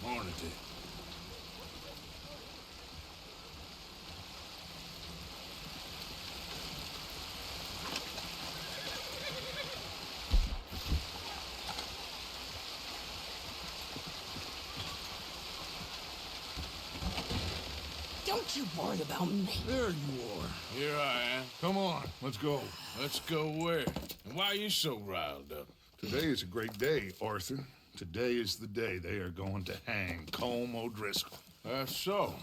Morning to you. Don't you worry about me. There you are. Here I am. Come on, let's go. Let's go where? And why are you so riled up? Today is a great day, Arthur. Today is the day they are going to hang Colm O'Driscoll. That's so.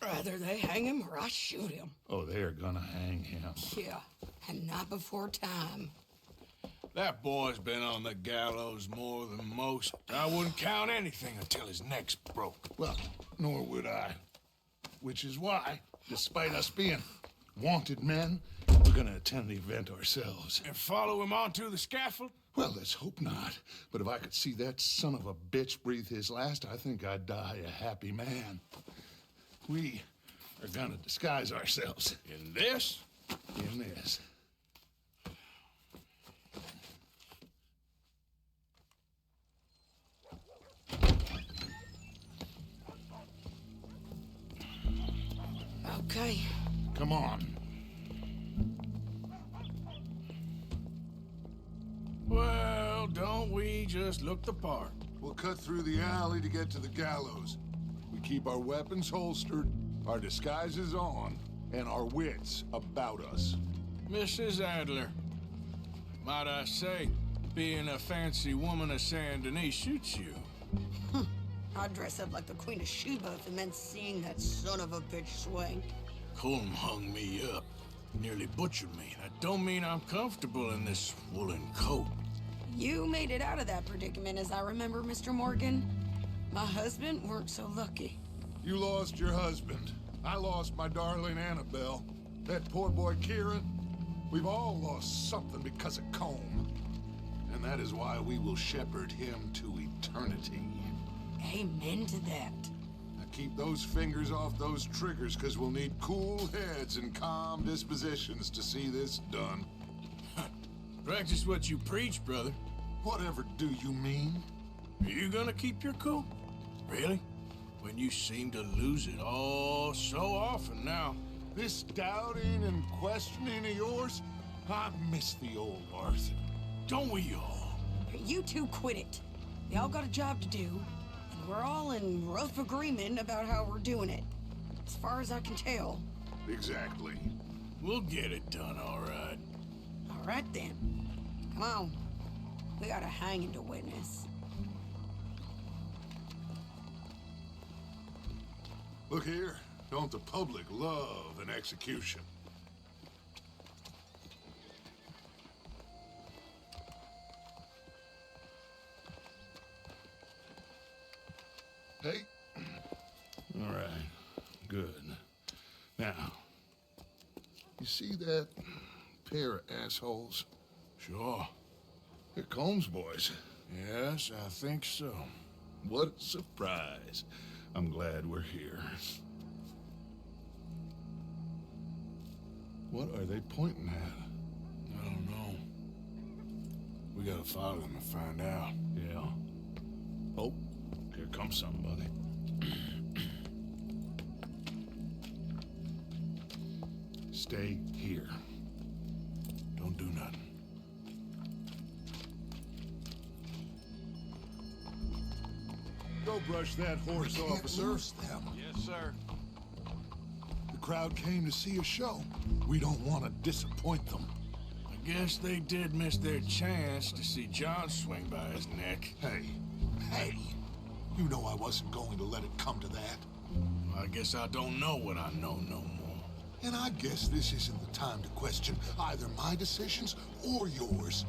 Rather they hang him or I shoot him. Oh, they are gonna hang him. Yeah, and not before time. That boy's been on the gallows more than most. I wouldn't count anything until his neck's broke. Well, nor would I. Which is why, despite us being wanted men, we're gonna attend the event ourselves. And follow him onto the scaffold? Well, let's hope not. But if I could see that son of a bitch breathe his last, I think I'd die a happy man. We are gonna disguise ourselves. In this? In this. Okay. Come on. Well, don't we just look the part? We'll cut through the alley to get to the gallows. We keep our weapons holstered, our disguises on, and our wits about us. Mrs. Adler, might I say, being a fancy woman of Saint Denis suits you. I'd dress up like the Queen of Sheba if it meant seeing that son of a bitch swing. Colm hung me up, nearly butchered me. That don't mean I'm comfortable in this woolen coat. You made it out of that predicament, as I remember, Mr. Morgan. My husband weren't so lucky. You lost your husband. I lost my darling Annabelle. That poor boy Kieran. We've all lost something because of Colm. And that is why we will shepherd him to eternity. Amen to that. Now keep those fingers off those triggers, because we'll need cool heads and calm dispositions to see this done. Practice what you preach, brother. Whatever do you mean? Are you gonna keep your cool? Really? When you seem to lose it all so often now. This doubting and questioning of yours, I miss the old Arthur. Don't we all? You two quit it. Y'all got a job to do, and we're all in rough agreement about how we're doing it. As far as I can tell. Exactly. We'll get it done, all right. All right, then. Come on. We got a hanging to witness. Look here, don't the public love an execution? Hey. All right. Good. Now, you see that pair of assholes? Sure. They're Colm's boys. Yes, I think so. What a surprise. I'm glad we're here. What are they pointing at? I don't know. We gotta follow them and find out. Yeah. Oh, here comes somebody. Stay here. Don't do nothing. Go brush that horse, officer. Them. Yes, sir. The crowd came to see a show. We don't want to disappoint them. I guess they did miss their chance to see John swing by his neck. Hey, you know I wasn't going to let it come to that. I guess I don't know what I know no more. And I guess this isn't the time to question either my decisions or yours.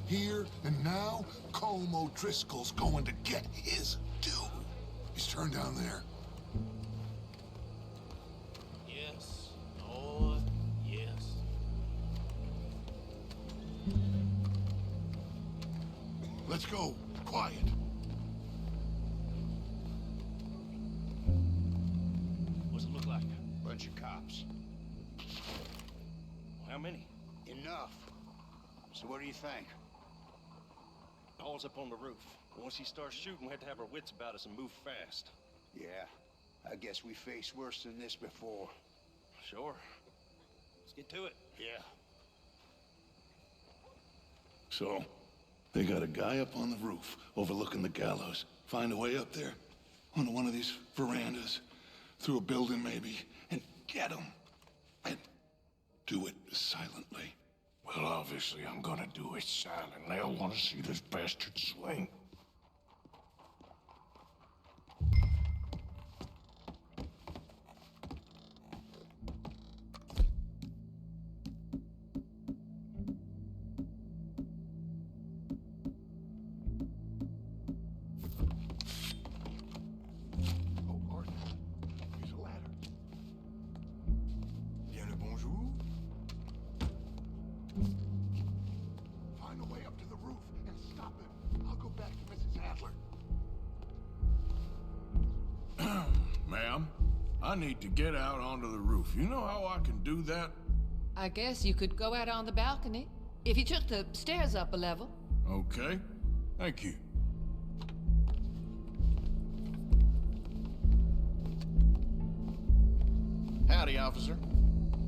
Here and now, Colm O'Driscoll's going to get his due. He's turned down there. Yes, Lord, yes. Let's go. Quiet. What's it look like? Bunch of cops. How many? Enough. So what do you think? All's up on the roof. Once he starts shooting, we have to have our wits about us and move fast. Yeah, I guess we faced worse than this before. Sure. Let's get to it. Yeah. So, they got a guy up on the roof overlooking the gallows. Find a way up there, onto one of these verandas, through a building maybe, and get him. And do it silently. Well, obviously, I'm gonna do it silently. I want to see this bastard swing. Oh, Arthur. Here's a ladder. Bien le bonjour. Find a way up to the roof and stop him. I'll go back to Mrs. Adler. Ma'am, I need to get out onto the roof. You know how I can do that? I guess you could go out on the balcony if you took the stairs up a level. Okay. Thank you. Howdy, officer.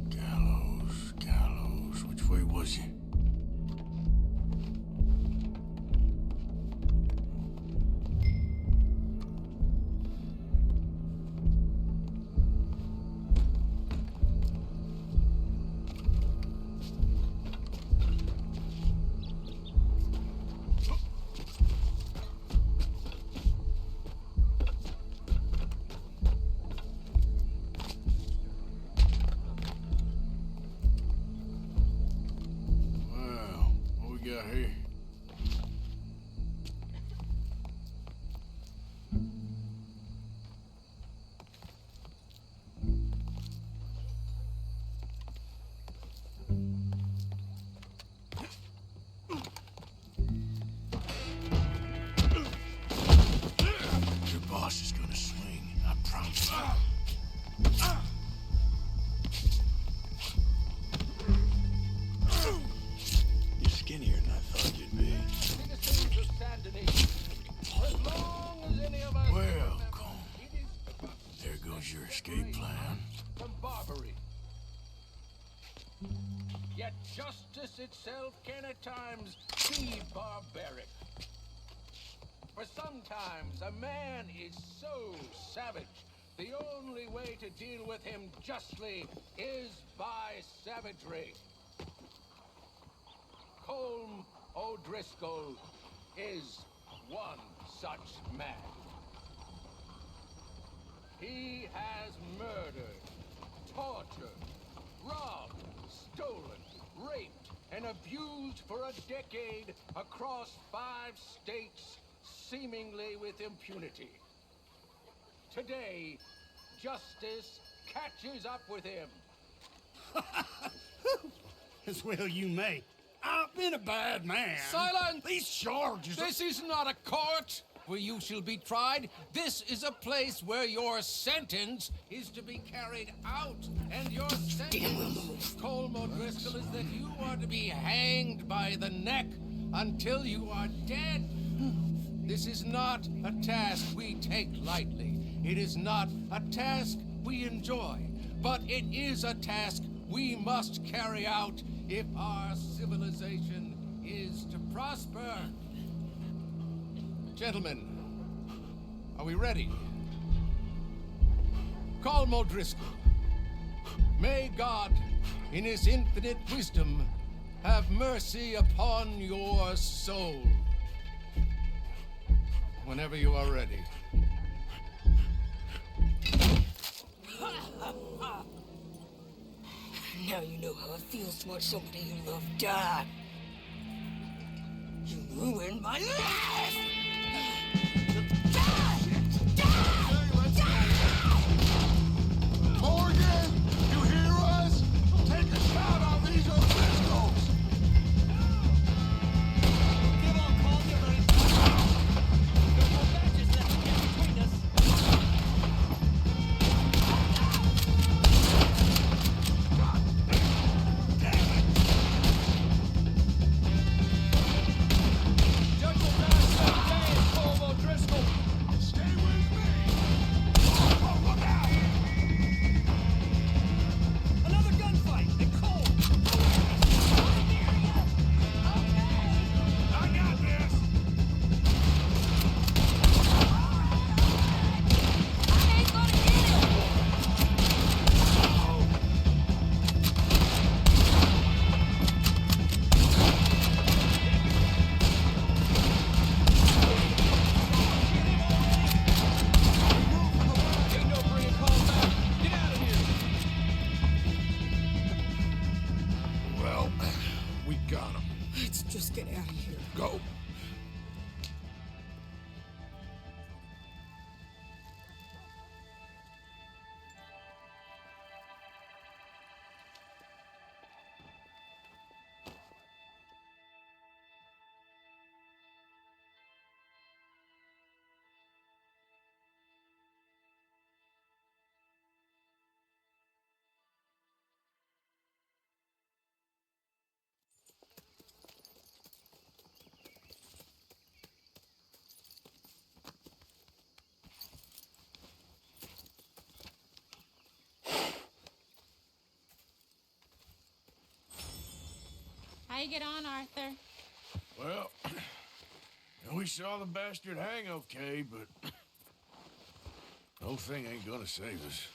Gallows. Which way was he? Well, what we got here? Your boss is gonna swing, I promise you. You're skinnier than I thought you'd be. Welcome. There goes your escape plan. From Barbary. Yet justice itself can at times be barbaric. For sometimes a man is so savage, the only way to deal with him justly is by savagery. Colm O'Driscoll is one such man. He has murdered, tortured, robbed, stolen, raped, and abused for a decade across 5 states, seemingly with impunity. Today, justice catches up with him. As well you may. I've been a bad man. Silence! These charges This is not a court where you shall be tried. This is a place where your sentence is to be carried out. And your sentence, Colm O'Driscoll, is that you are to be hanged by the neck until you are dead. This is not a task we take lightly. It is not a task we enjoy. But it is a task we must carry out if our civilization is to prosper. Gentlemen, are we ready? Colm O'Driscoll, may God, in his infinite wisdom, have mercy upon your soul. Whenever you are ready. Now you know how it feels to watch somebody you love die. You ruined my life! Morgan, you hear us? Take a shot on these O'Driscolls. Give on, Colm, you're very no more matches left to get between us. Judge will pass. you get on, Arthur? Well, we saw the bastard hang okay, but the whole thing ain't gonna save us.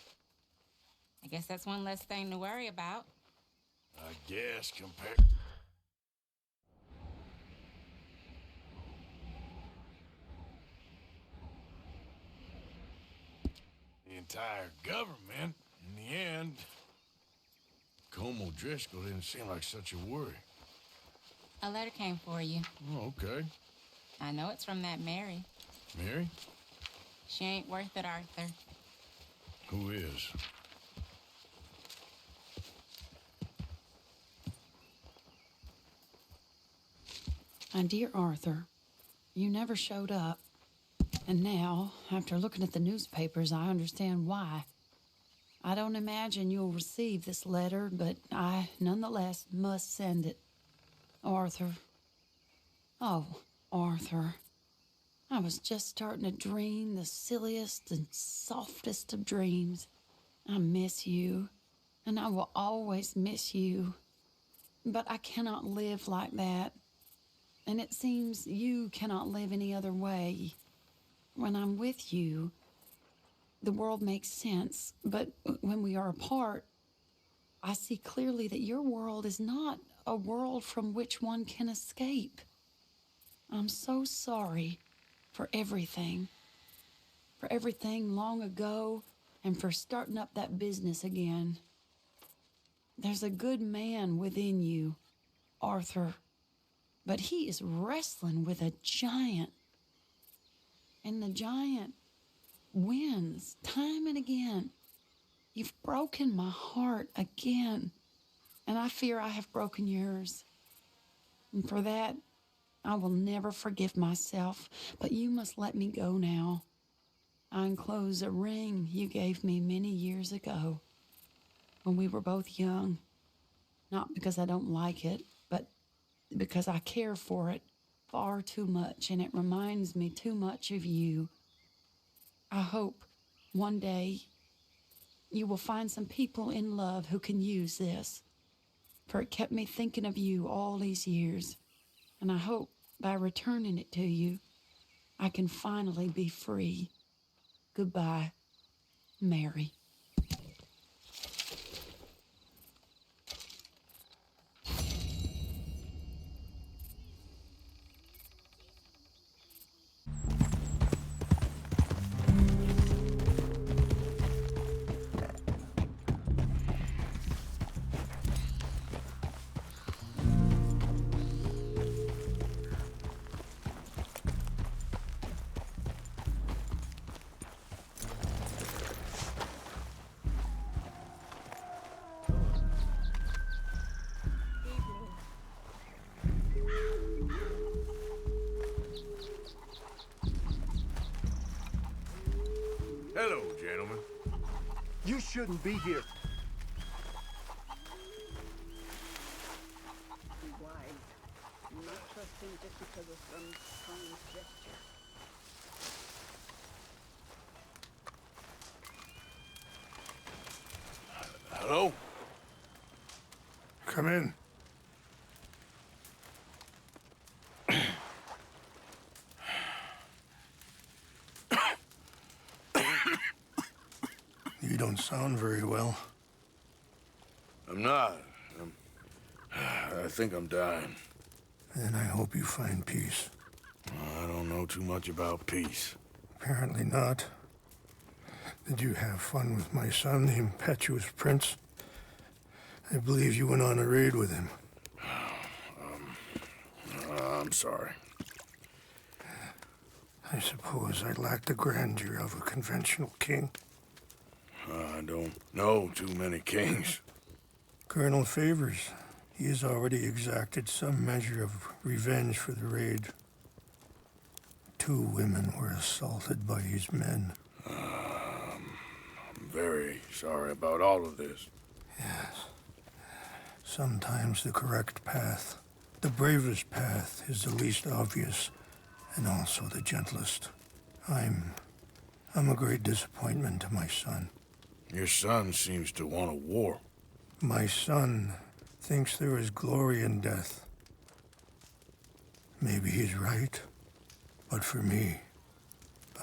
I guess that's one less thing to worry about. I guess, compared... the entire government, in the end, Colm O'Driscoll didn't seem like such a worry. A letter came for you. Oh, okay. I know it's from that Mary. Mary? She ain't worth it, Arthur. Who is? My dear Arthur, you never showed up. And now, after looking at the newspapers, I understand why. I don't imagine you'll receive this letter, but I, nonetheless, must send it. Arthur. Oh, Arthur. I was just starting to dream the silliest and softest of dreams. I miss you, and I will always miss you. But I cannot live like that. And it seems you cannot live any other way. When I'm with you, the world makes sense. But when we are apart, I see clearly that your world is not a world from which one can escape. I'm so sorry for everything. For everything long ago, and for starting up that business again. There's a good man within you, Arthur. But he is wrestling with a giant. And the giant wins time and again. You've broken my heart again. And I fear I have broken yours. And for that, I will never forgive myself. But you must let me go now. I enclose a ring you gave me many years ago, when we were both young. Not because I don't like it, but because I care for it far too much, and it reminds me too much of you. I hope one day you will find some people in love who can use this, for it kept me thinking of you all these years, and I hope by returning it to you, I can finally be free. Goodbye, Mary. Hello, gentlemen. You shouldn't be here. Wise. Not trusting just because of some strange gesture. Hello? Come in. You don't sound very well. I'm not. I think I'm dying. And I hope you find peace. I don't know too much about peace. Apparently not. Did you have fun with my son, the impetuous prince? I believe you went on a raid with him. I'm sorry. I suppose I lack the grandeur of a conventional king. I don't know too many kings. Colonel Favors, he has already exacted some measure of revenge for the raid. 2 women were assaulted by his men. I'm very sorry about all of this. Yes. Sometimes the correct path, the bravest path, is the least obvious, and also the gentlest. I'm a great disappointment to my son. Your son seems to want a war. My son thinks there is glory in death, Maybe he's right. But for me,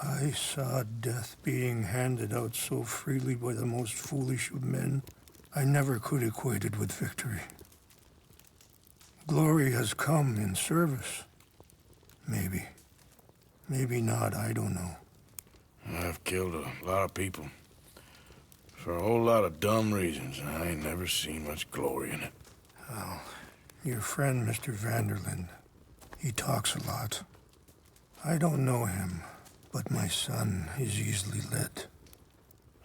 I saw death being handed out so freely by the most foolish of men, I never could equate it with victory. Glory has come in service. Maybe. Maybe not, I don't know. I've killed a lot of people. For a whole lot of dumb reasons, and I ain't never seen much glory in it. Well, your friend, Mr. Vanderlyn, he talks a lot. I don't know him, but my son is easily led.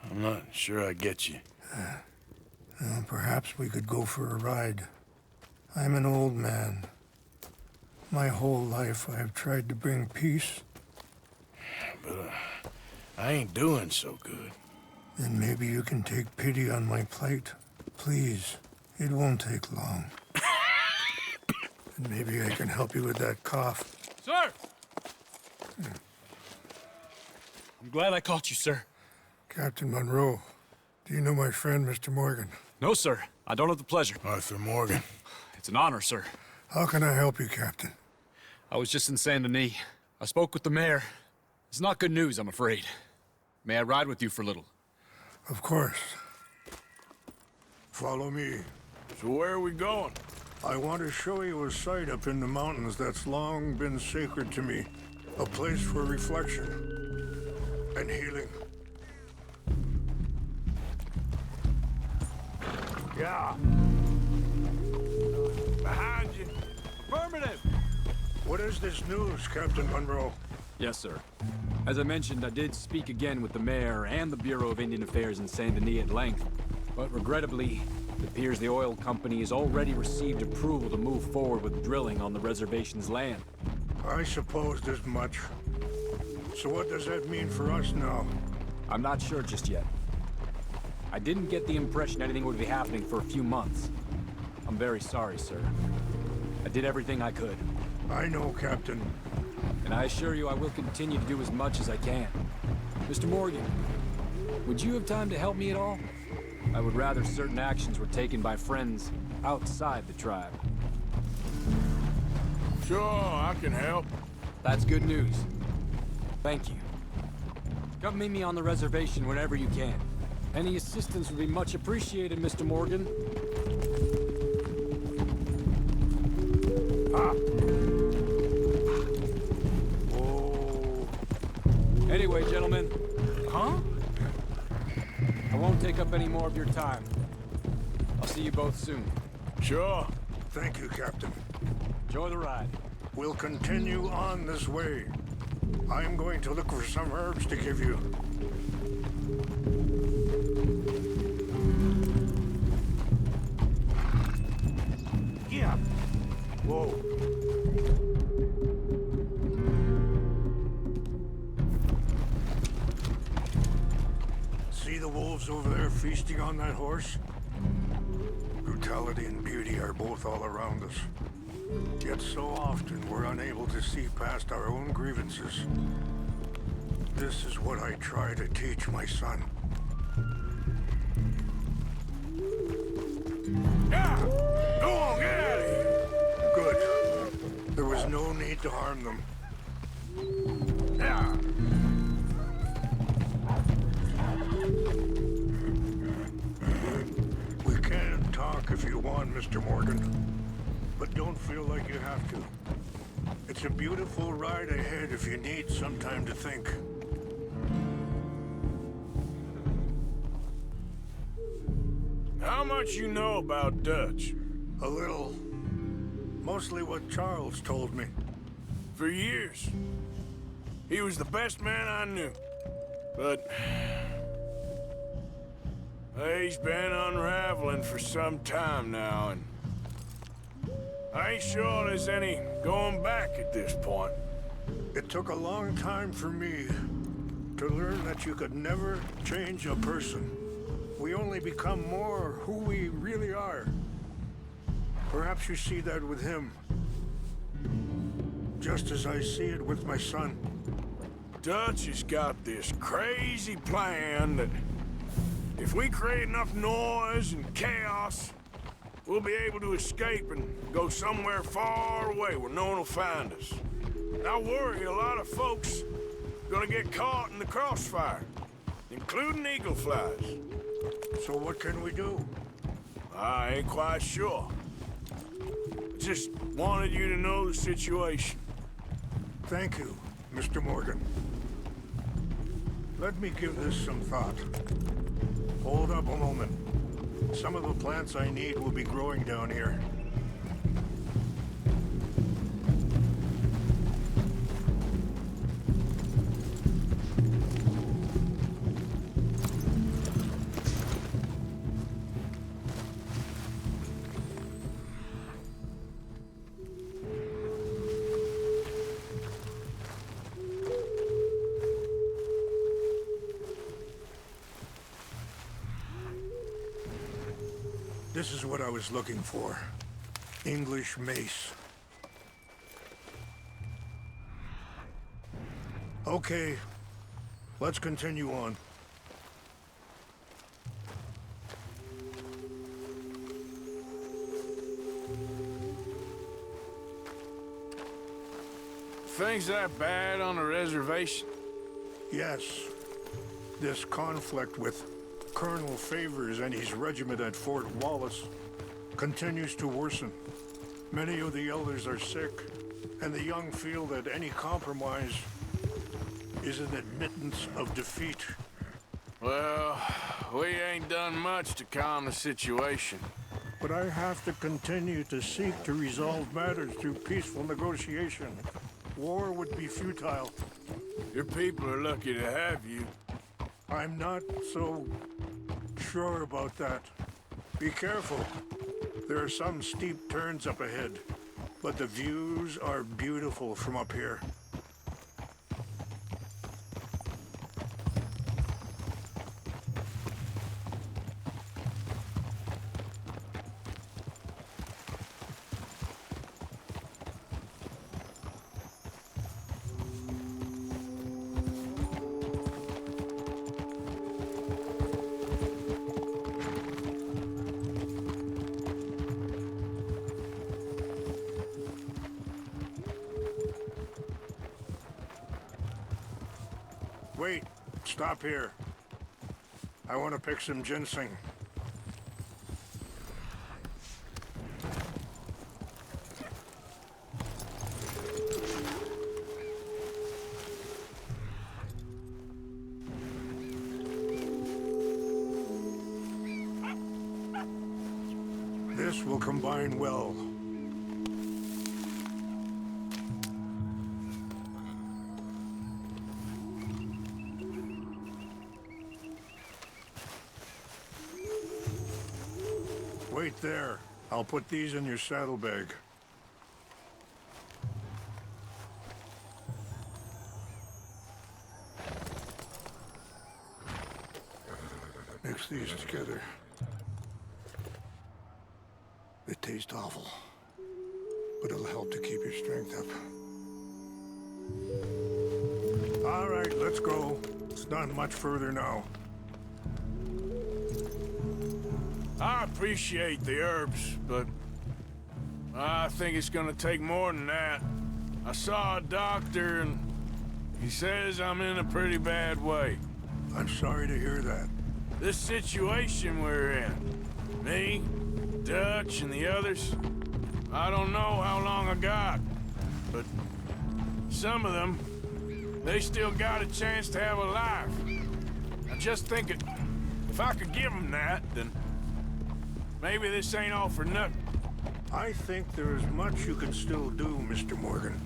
I'm not sure I get you. Well, perhaps we could go for a ride. I'm an old man. My whole life I have tried to bring peace. But I ain't doing so good. Then maybe you can take pity on my plight. Please, it won't take long. And maybe I can help you with that cough. Sir! I'm glad I caught you, sir. Captain Monroe, do you know my friend, Mr. Morgan? No, sir. I don't have the pleasure. Arthur Morgan. It's an honor, sir. How can I help you, Captain? I was just in Saint Denis. I spoke with the mayor. It's not good news, I'm afraid. May I ride with you for a little? Of course. Follow me. So where are we going? I want to show you a site up in the mountains that's long been sacred to me. A place for reflection and healing. Yeah. Behind you. Affirmative! What is this news, Captain Monroe? Yes, sir. As I mentioned, I did speak again with the mayor and the Bureau of Indian Affairs in Saint Denis at length. But regrettably, it appears the oil company has already received approval to move forward with drilling on the reservation's land. I supposed as much. So what does that mean for us now? I'm not sure just yet. I didn't get the impression anything would be happening for a few months. I'm very sorry, sir. I did everything I could. I know, Captain. And I assure you I will continue to do as much as I can. Mr. Morgan, would you have time to help me at all? I would rather certain actions were taken by friends outside the tribe. Sure, I can help. That's good news. Thank you. Come meet me on the reservation whenever you can. Any assistance would be much appreciated, Mr. Morgan. Ah. Oh. Anyway, gentlemen. Huh? I won't take up any more of your time. I'll see you both soon. Sure. Thank you, Captain. Enjoy the ride. We'll continue on this way. I'm going to look for some herbs to give you. Yeah. Whoa. See the wolves over there feasting on that horse? Brutality and beauty are both all around us. Yet so often we're unable to see past our own grievances. This is what I try to teach my son. Yeah! Go on, get out of here! Good. There was no need to harm them. Yeah! We can talk if you want, Mr. Morgan. But don't feel like you have to. It's a beautiful ride ahead if you need some time to think. How much you know about Dutch? A little. Mostly what Charles told me. For years. He was the best man I knew. But he's been unraveling for some time now, and I ain't sure there's any going back at this point. It took a long time for me to learn that you could never change a person. We only become more who we really are. Perhaps you see that with him. Just as I see it with my son. Dutch has got this crazy plan that if we create enough noise and chaos, we'll be able to escape and go somewhere far away where no one will find us. I worry a lot of folks gonna get caught in the crossfire, including eagle flies. So what can we do? I ain't quite sure. Just wanted you to know the situation. Thank you, Mr. Morgan. Let me give this some thought. Hold up a moment. Some of the plants I need will be growing down here. This is what I was looking for. English mace. Okay, let's continue on. Things that bad on the reservation? Yes. This conflict with Colonel Favors and his regiment at Fort Wallace continues to worsen. Many of the elders are sick, and the young feel that any compromise is an admittance of defeat. Well, we ain't done much to calm the situation. But I have to continue to seek to resolve matters through peaceful negotiation. War would be futile. Your people are lucky to have you. I'm not so sure about that. Be careful. There are some steep turns up ahead, but the views are beautiful from up here. Wait, stop here. I want to pick some ginseng. This will combine well. Wait there. I'll put these in your saddlebag. Mix these together. They taste awful, but it'll help to keep your strength up. All right, let's go. It's not much further now. I appreciate the herbs, but I think it's gonna take more than that. I saw a doctor and he says I'm in a pretty bad way. I'm sorry to hear that. This situation we're in, me, Dutch, and the others, I don't know how long I got, but some of them, they still got a chance to have a life. I just think if I could give them that, then maybe this ain't all for nothing. I think there is much you can still do, Mr. Morgan.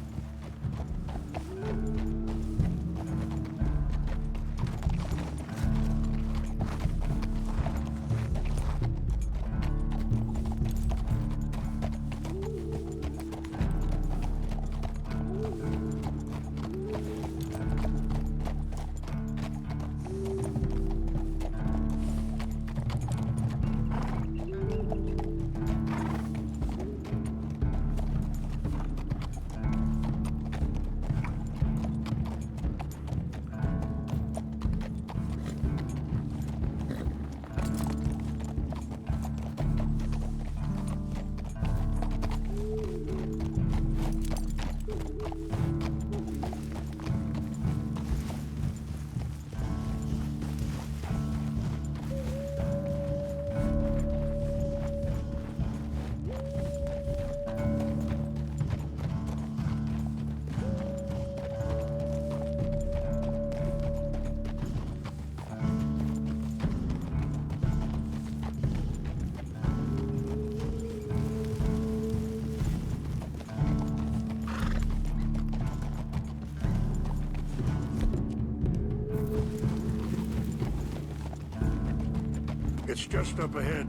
It's just up ahead.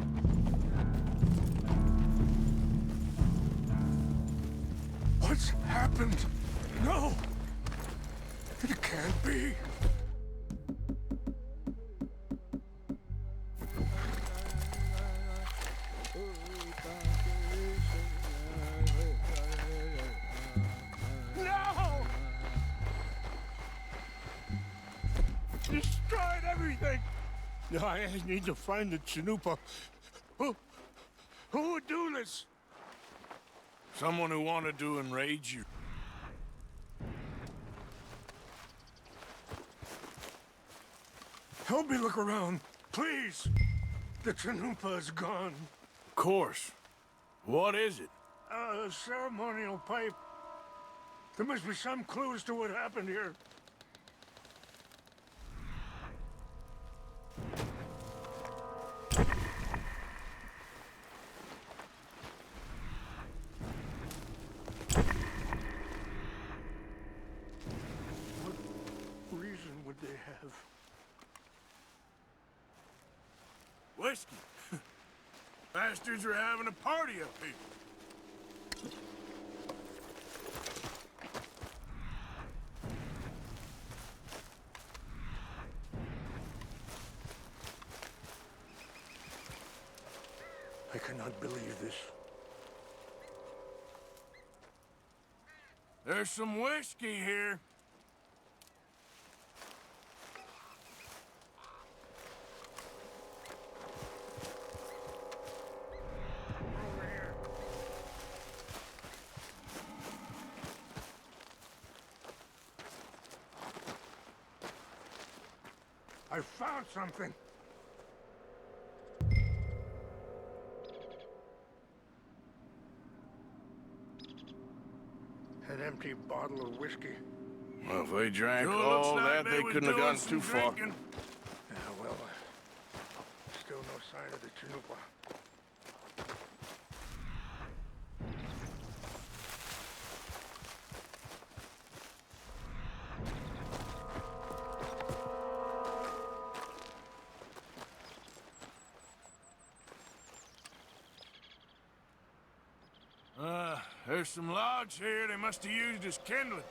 What's happened? No! It can't be. No! Destroyed everything! I need to find the Chanupa. Who would do this? Someone who wanted to enrage you. Help me look around, please. The Chanupa is gone. Of course. What is it? A ceremonial pipe. There must be some clues to what happened here. What reason would they have? Whiskey. Bastards are having a party up here. I cannot believe this. There's some whiskey here. I found something. An empty bottle of whiskey. Well, if they drank Sure all looks like that, they they was couldn't have doing gone some too far. drinking. Yeah, well, still no sign of the Chanupa. There's some logs here they must have used as kindling.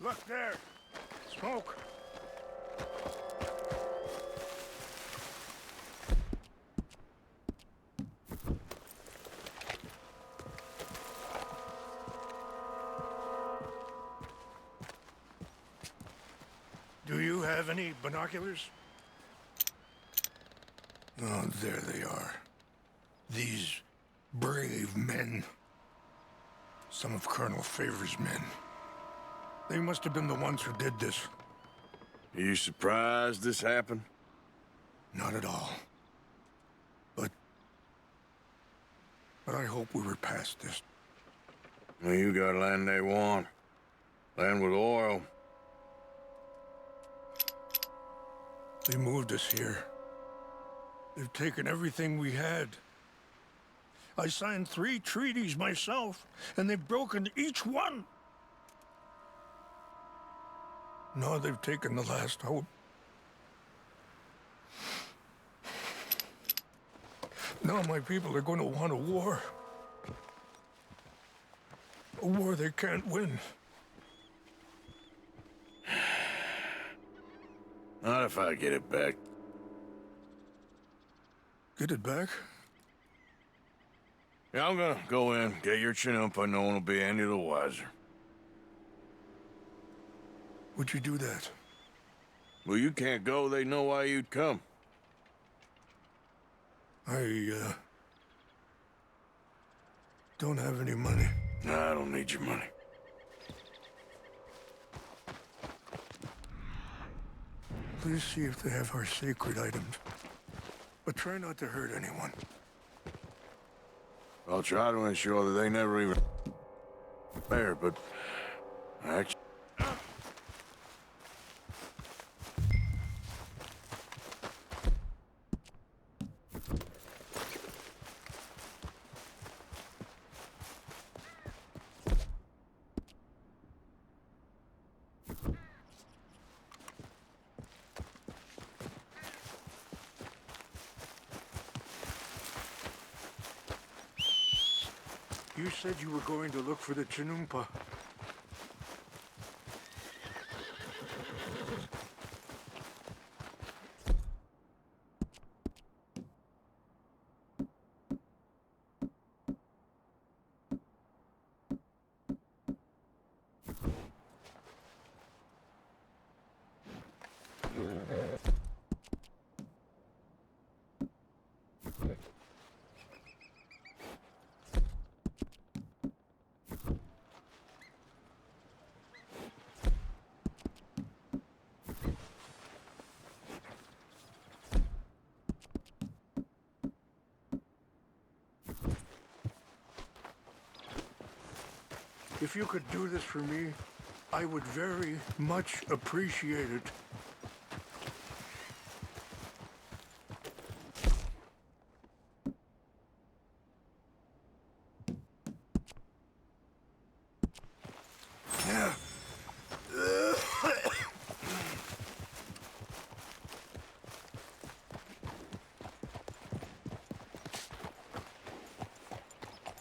Look there. Smoke. Do you have any binoculars? Oh, there they are. These brave men. Some of Colonel Favor's men. They must have been the ones who did this. Are you surprised this happened? Not at all. But I hope we were past this. Well, you got land they want. Land with oil. They moved us here. They've taken everything we had. I signed 3 treaties myself, and they've broken each one. Now they've taken the last hope. Now my people are going to want a war. A war they can't win. Not if I get it back. Get it back? Yeah, I'm gonna go in, get your Chanupa, no one will be any the wiser. Would you do that? Well, you can't go, they know why you'd come. I don't have any money. Nah, I don't need your money. Please see if they have our sacred items. But try not to hurt anyone. I'll try to ensure that they never even there, but actually. You said you were going to look for the Chinumpa. If you could do this for me, I would very much appreciate it.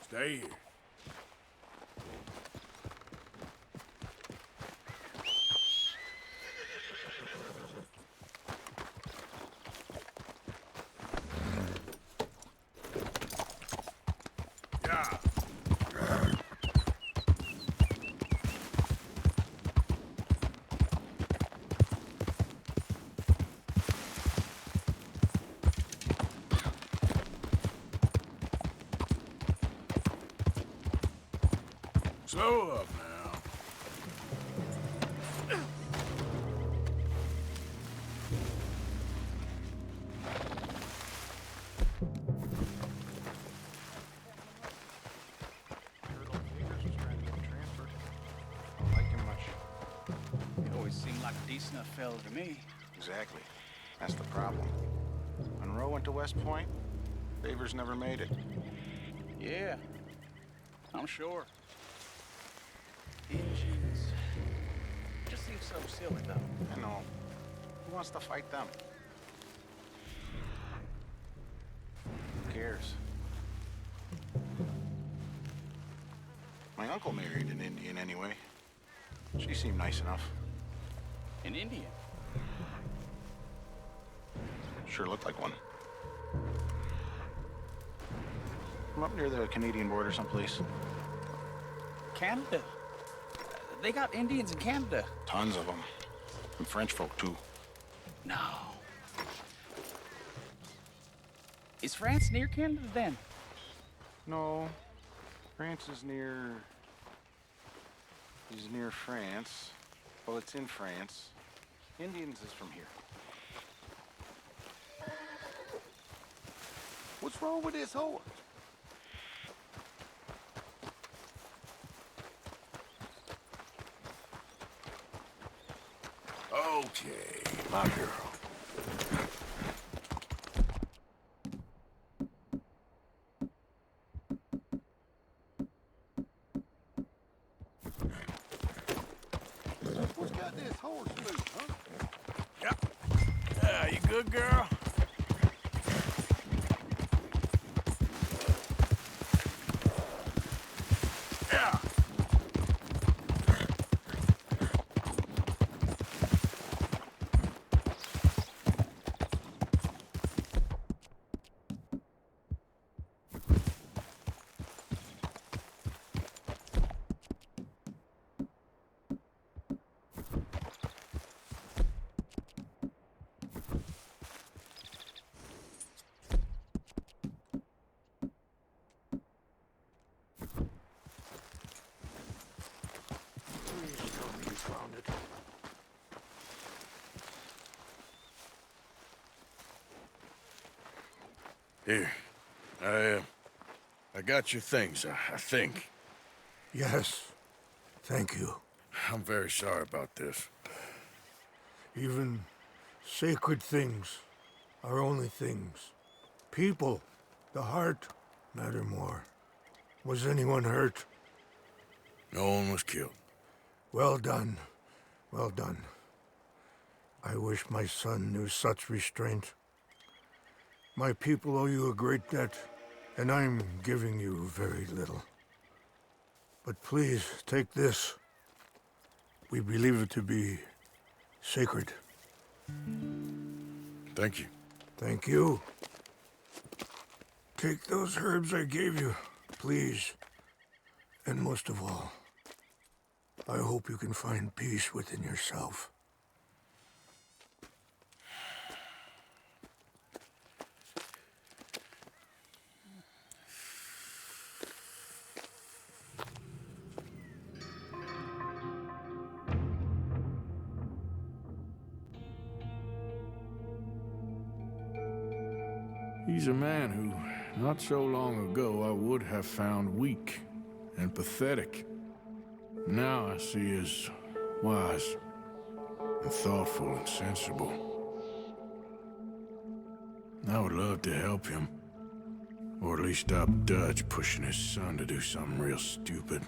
Stay here. Slow up now. Seemed like a decent enough fellow to me. Exactly. That's the problem. Monroe went to West Point. Favors never made it. Yeah, I'm sure. Engines. Just seems so silly, though. I know. Who wants to fight them? Who cares? My uncle married an Indian anyway. She seemed nice enough. An Indian? Sure looked like one. I'm up near the Canadian border someplace. Canada? They got Indians in Canada. Tons of them. And French folk, too. No. Is France near Canada, then? No. France is near... is near France. Well, it's in France. Indians is from here. What's wrong with this horse? Okay, my girl. What's got this horse loose, huh? Yep. You good, girl? Yeah. Please tell me you found it. Here. I got your things, I think. Yes. Thank you. I'm very sorry about this. Even sacred things are only things. People, the heart, matter more. Was anyone hurt? No one was killed. Well done. Well done. I wish my son knew such restraint. My people owe you a great debt, and I'm giving you very little. But please, take this. We believe it to be sacred. Thank you. Thank you. Take those herbs I gave you, please. And most of all, I hope you can find peace within yourself. He's a man who, not so long ago, I would have found weak and pathetic. Now I see as wise and thoughtful and sensible. I would love to help him, or at least stop Dutch pushing his son to do something real stupid.